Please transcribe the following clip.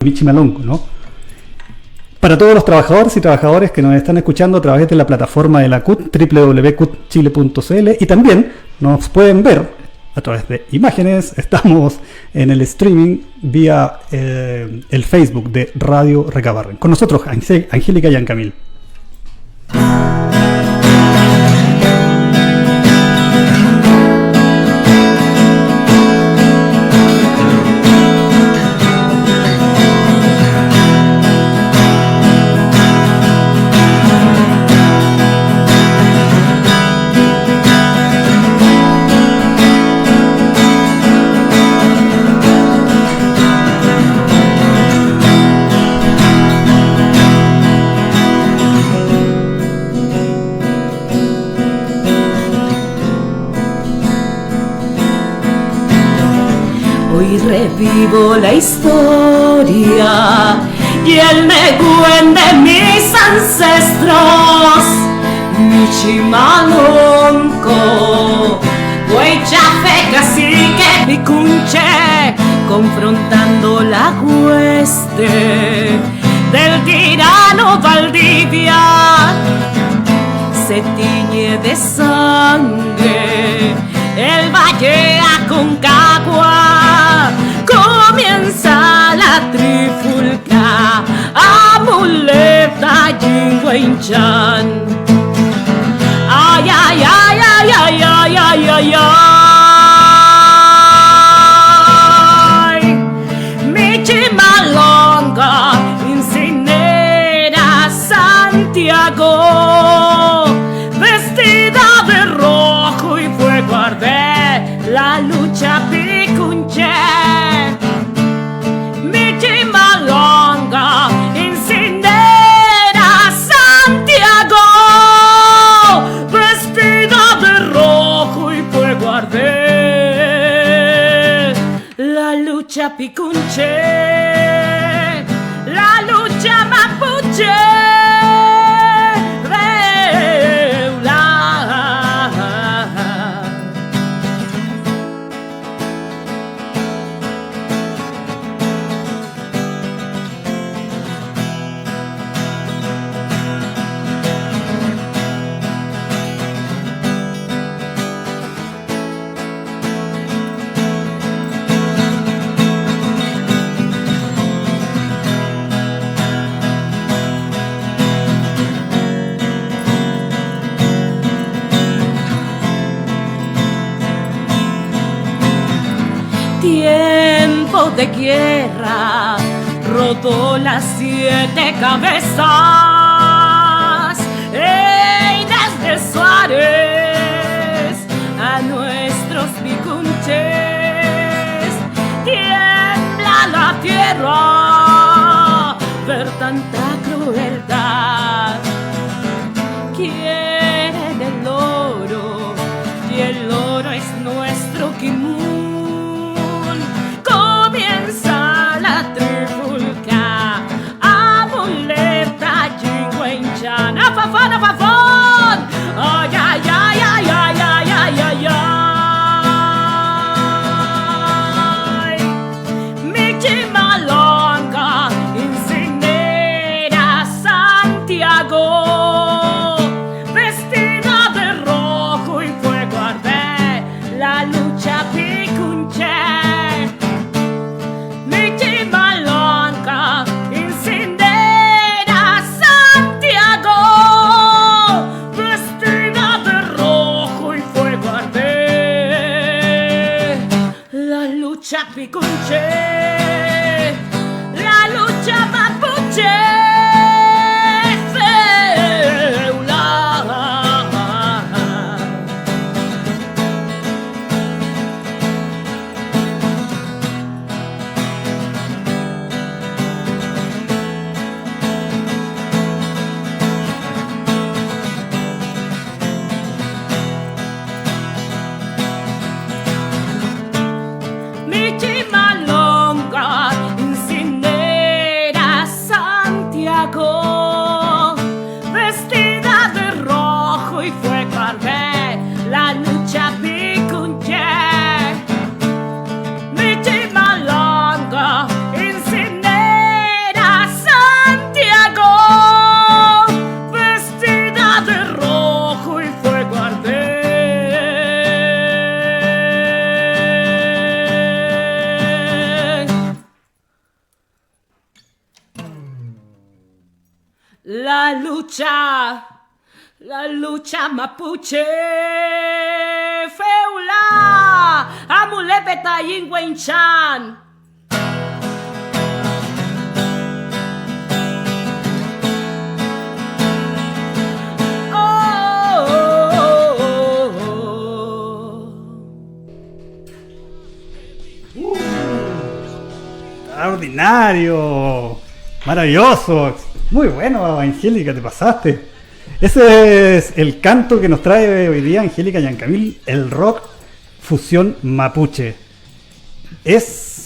Michimalongo, ¿no? Para todos los trabajadores y trabajadoras que nos están escuchando a través de la plataforma de la CUT, www.cutchile.cl, y también nos pueden ver a través de imágenes. Estamos en el streaming vía el Facebook de Radio Recabarren. Con nosotros, Angélica Yancamil. Revivo la historia y el neguen de mis ancestros. Michimalonco, Huaychafe, Cacique, Picunche, confrontando la hueste del tirano Valdivia. Se tiñe de sangre el valle Aconcagua, comienza la trifulca, Amuleta, Yingüenchan. Ay, ay, ay, ay, ay, ay, ay, ay, ay. Michimalonga incinera Santiago, vestida de rojo y fuego arde la lucha picunche. Michimalonga incinera Santiago, vestida de rojo y fuego arde la lucha picunche, la lucha mapuche. Tiempo de guerra, rodó las 7 cabezas. Desde Suárez a nuestros picunches, tiembla la tierra ver tanta crueldad. Quieren el oro y el oro es nuestro kimun. Comienza la trifulca, Amuleta, Yingüenchan, afafón, afafón. Ay, ay, ay, ay, ay, ay, ay, ay, ay. Michimalonga incinera la lucha mapuche. Feula, amulepeta yingwenchan. Extraordinario, maravilloso, muy bueno, Angélica, te pasaste. Ese es el canto que nos trae hoy día Angélica Yancamil, el rock fusión mapuche. Es